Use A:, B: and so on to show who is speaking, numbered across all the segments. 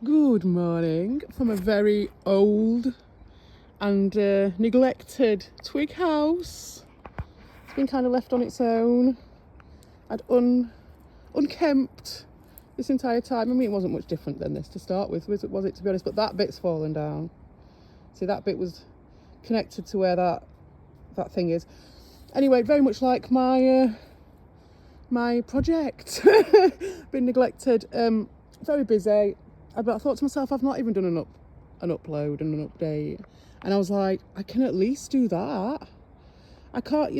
A: Good morning from a very old and neglected twig house. It's been kind of left on its own and unkempt this entire time. I mean, it wasn't much different than this to start with, was it, to be honest? But that bit's fallen down. See, that bit was connected to where that thing is. Anyway, very much like my my project. Been neglected. Very busy. But I thought to myself, I've not even done an upload and an update, and I was like, I can at least do that. I can't,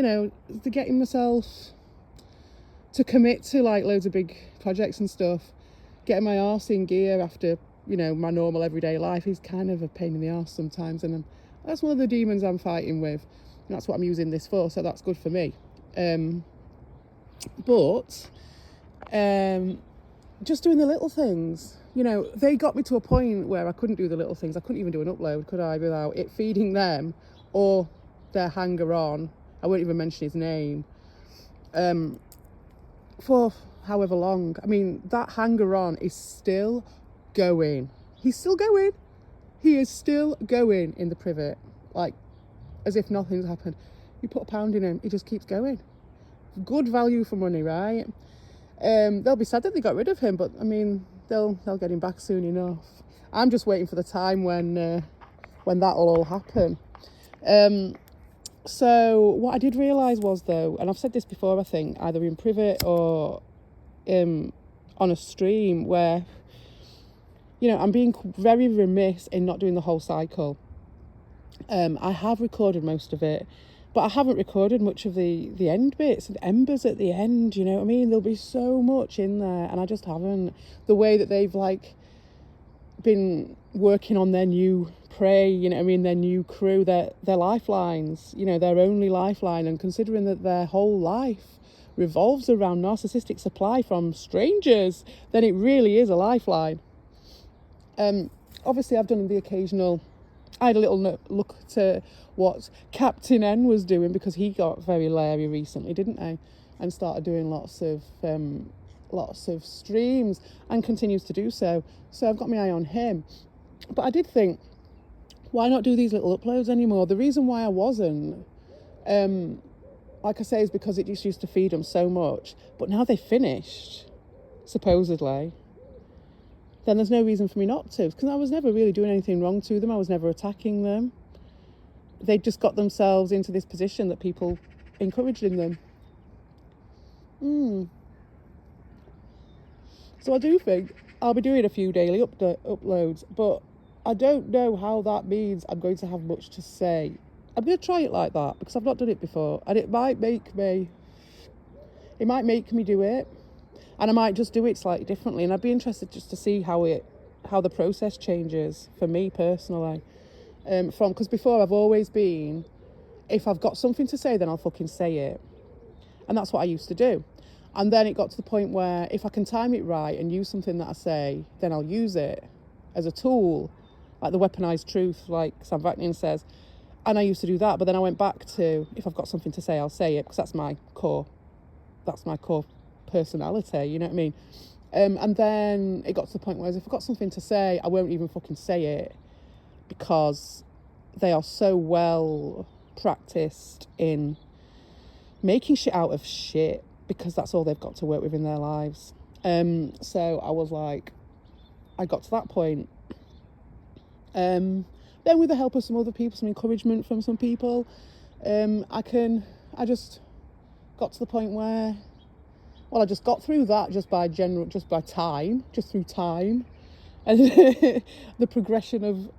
A: getting myself to commit to like loads of big projects and stuff, getting my arse in gear after my normal everyday life is kind of a pain in the arse sometimes, and that's one of the demons I'm fighting with, and that's what I'm using this for. So that's good for me. But just doing the little things. They got me to a point where I couldn't do the little things. I couldn't even do an upload, could I, without it feeding them or their hanger-on. I won't even mention his name. For however long. I mean, that hanger-on is still going. He's still going. He is still going in the privet, like as if nothing's happened. You put a pound in him, he just keeps going. Good value for money, right? They'll be sad that they got rid of him, but I mean, they'll get him back soon enough. I'm just waiting for the time when that'll all happen. So what I did realise was, though, and I've said this before, I think, either in privet or on a stream, where I'm being very remiss in not doing the whole cycle. I have recorded most of it, but I haven't recorded much of the end bits and embers at the end, you know what I mean? There'll be so much in there, and I just haven't. The way that they've been working on their new prey, their new crew, their lifelines, their only lifeline, and considering that their whole life revolves around narcissistic supply from strangers, then it really is a lifeline. Obviously I've done the occasional, I had a little look to what Captain N was doing, because he got very leery recently, didn't he? And started doing lots of streams and continues to do so. So I've got my eye on him. But I did think, why not do these little uploads anymore? The reason why I wasn't, like I say, is because it just used to feed them so much. But now they've finished, supposedly, then there's no reason for me not to, because I was never really doing anything wrong to them. I was never attacking them. They just got themselves into this position that people encouraged in them. So I do think I'll be doing a few daily uploads, but I don't know how that means I'm going to have much to say. I'm going to try it like that, because I've not done it before, and it might make me do it. And I might just do it slightly differently. And I'd be interested just to see how the process changes for me personally. Because before I've always been, if I've got something to say, then I'll fucking say it. And that's what I used to do. And then it got to the point where if I can time it right and use something that I say, then I'll use it as a tool, like the weaponized truth, like Sam Vaknin says. And I used to do that. But then I went back to, if I've got something to say, I'll say it, because that's my core personality, you know what I mean? And then it got to the point where if I've got something to say, I won't even fucking say it, because they are so well practiced in making shit out of shit, because that's all they've got to work with in their lives. So I was like, I got to that point. Then with the help of some other people, some encouragement from some people, I just got to the point where, well, I just got through that just through time and the progression of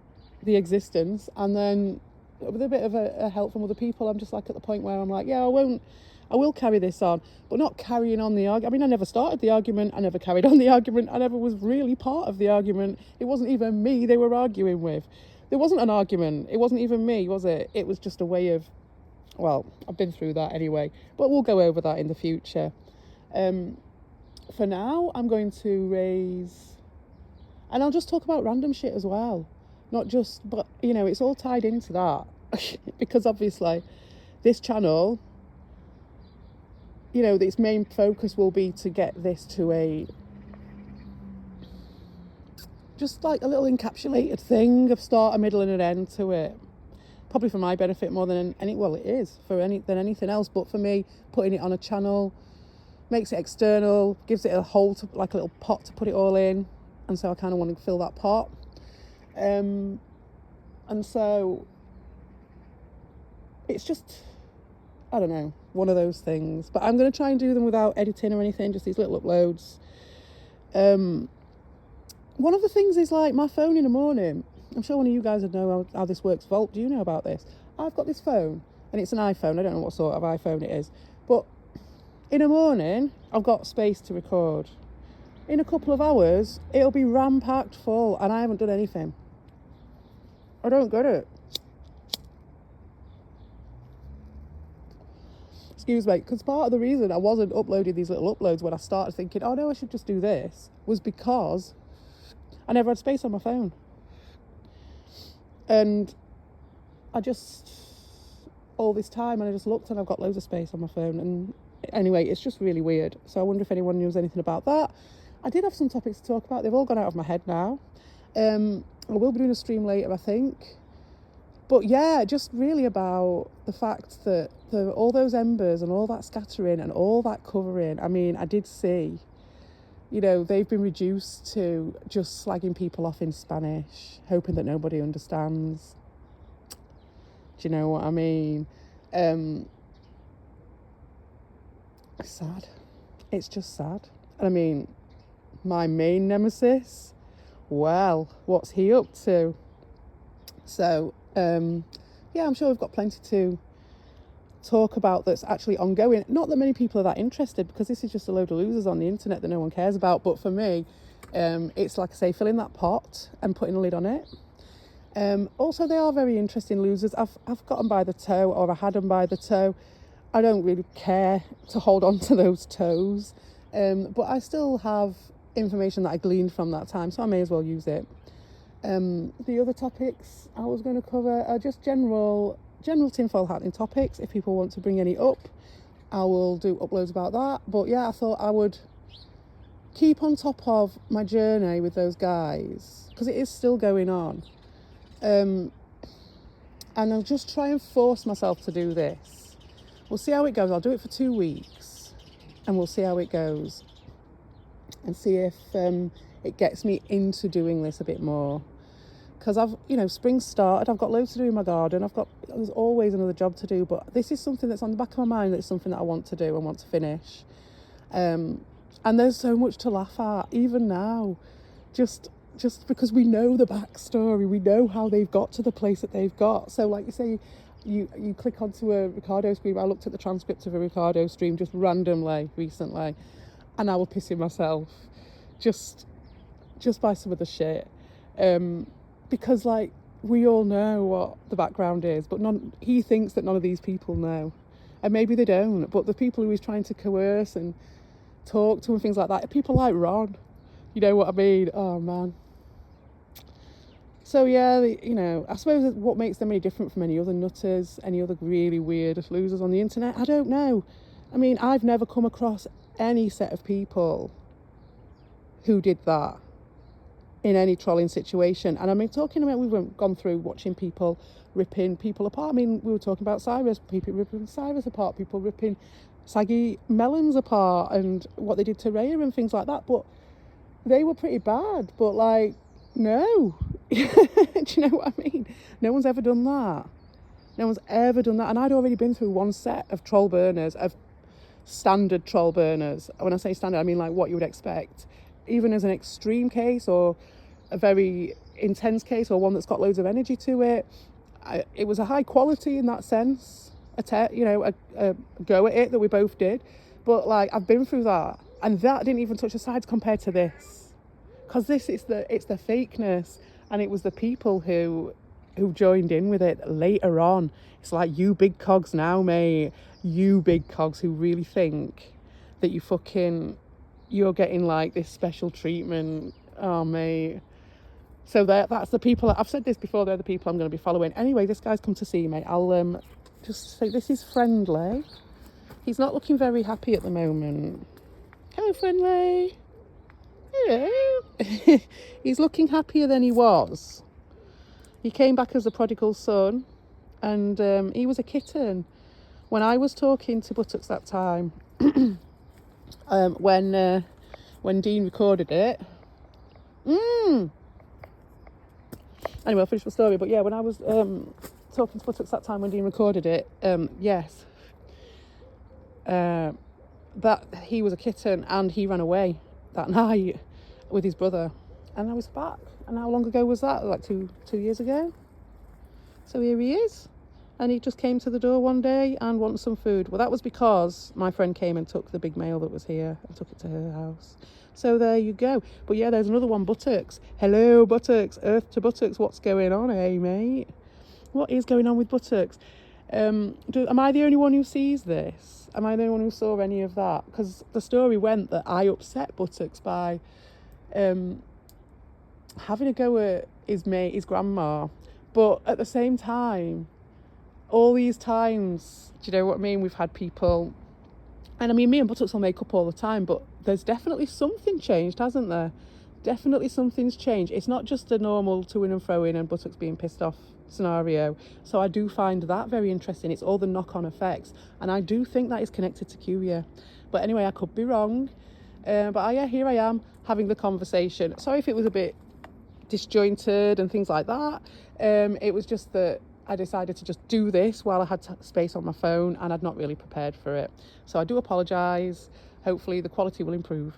A: the existence. And then with a bit of a help from other people, I'm just like at the point where I'm like, yeah, I will carry this on, but not carrying on the argument. I mean, I never started the argument. I never carried on the argument. I never was really part of the argument. It wasn't even me they were arguing with. There wasn't an argument. It wasn't even me, was it? It was just a way of, well, I've been through that anyway, but we'll go over that in the future. For now, I'm going to raise, and I'll just talk about random shit as well. Not just, but, it's all tied into that. Because obviously, this channel, its main focus will be to get this to just like a little encapsulated thing of start, a middle and an end to it. Probably for my benefit more than well, it is than anything else, but for me, putting it on a channel makes it external, gives it a hole to, like a little pot to put it all in, and so I kind of want to fill that pot. And so it's just, I don't know, one of those things. But I'm going to try and do them without editing or anything, just these little uploads. One of the things is like my phone in the morning. I'm sure one of you guys would know how this works. Vault, do you know about this? I've got this phone, and it's an iPhone. I don't know what sort of iPhone it is. But in the morning, I've got space to record. In a couple of hours, it'll be ram-packed full, and I haven't done anything. I don't get it. Excuse me, because part of the reason I wasn't uploading these little uploads when I started thinking, oh no, I should just do this, was because I never had space on my phone. And I just, all this time, and I just looked and I've got loads of space on my phone. And anyway, it's just really weird. So I wonder if anyone knows anything about that. I did have some topics to talk about. They've all gone out of my head now. I will be doing a stream later, I think. But yeah, just really about the fact that all those embers and all that scattering and all that covering, I mean, I did see, they've been reduced to just slagging people off in Spanish, hoping that nobody understands. Do you know what I mean? It's sad. It's just sad. And I mean, my main nemesis, well, what's he up to? So, yeah, I'm sure we've got plenty to talk about that's actually ongoing. Not that many people are that interested, because this is just a load of losers on the internet that no one cares about. But for me, it's like I say, filling that pot and putting a lid on it. Also, they are very interesting losers. I've got them by the toe, or I had them by the toe. I don't really care to hold on to those toes, but I still have information that I gleaned from that time, so I may as well use it. The other topics I was going to cover are just general tinfoil hatting topics. If people want to bring any up, I will do uploads about that. But yeah, I thought I would keep on top of my journey with those guys, because it is still going on. And I'll just try and force myself to do this. We'll see how it goes. I'll do it for 2 weeks, and we'll see how it goes, and see if it gets me into doing this a bit more. Because spring started, I've got loads to do in my garden, there's always another job to do, but this is something that's on the back of my mind, that's something that I want to do and want to finish. And there's so much to laugh at, even now, just because we know the backstory, we know how they've got to the place that they've got. So like you say, you click onto a Ricardo stream. I looked at the transcript of a Ricardo stream just randomly recently, and I was pissing myself just by some of the shit. Because like, we all know what the background is, but he thinks that none of these people know, and maybe they don't. But the people who he's trying to coerce and talk to and things like that are people like Ron. You know what I mean? Oh man. So yeah, I suppose what makes them any different from any other nutters, any other really weird losers on the internet, I don't know. I mean, I've never come across any set of people who did that in any trolling situation. And I mean, talking about, we've gone through watching people ripping people apart. I mean, we were talking about Cyrus, people ripping Cyrus apart, people ripping Saggy Melons apart, and what they did to Raya and things like that. But they were pretty bad. But like, no. Do you know what I mean? No one's ever done that. No one's ever done that. And I'd already been through one set of troll burners, of standard troll burners. When I say standard, I mean like what you would expect. Even as an extreme case, or a very intense case, or one that's got loads of energy to it. It was a high quality in that sense, a go at it that we both did. But like, I've been through that, and that didn't even touch the sides compared to this. Because this is it's the fakeness, and it was the people who joined in with it later on. It's like, you big cogs now, mate. You big cogs who really think that you're getting like this special treatment. Oh mate. So that's the people, I've said this before, they're the people I'm going to be following. Anyway, this guy's come to see me. I'll just say this is Friendly. He's not looking very happy at the moment. Hello, Friendly. you know, he's looking happier than he was. He came back as a prodigal son, and he was a kitten. When I was talking to Buttocks that time, when Dean recorded it. Anyway, I'll finish the story. But yeah, when I was talking to Buttocks that time when Dean recorded it, yes, that he was a kitten and he ran away that night with his brother, and I was back. And how long ago was that? Like two years ago. So here he is, and he just came to the door one day and wanted some food. Well, that was because my friend came and took the big male that was here and took it to her house. So there you go. But yeah, there's another one, Buttocks. Hello, Buttocks. Earth to Buttocks. What's going on, eh, mate? What is going on with Buttocks? Am I the only one who sees this? Am I the only one who saw any of that? Because the story went that I upset Buttocks by having a go at his grandma. But at the same time, all these times, do you know what I mean? We've had people, and I mean, me and Buttocks will make up all the time, but there's definitely something changed, hasn't there? Definitely something's changed. It's not just a normal to-in and fro-in and Buttocks being pissed off scenario. So I do find that very interesting. It's all the knock-on effects, and I do think that is connected to Curia. But anyway, I could be wrong. But yeah, here I am having the conversation. Sorry if it was a bit disjointed and things like that. It was just that I decided to just do this while I had space on my phone, and I'd not really prepared for it. So I do apologise. Hopefully the quality will improve.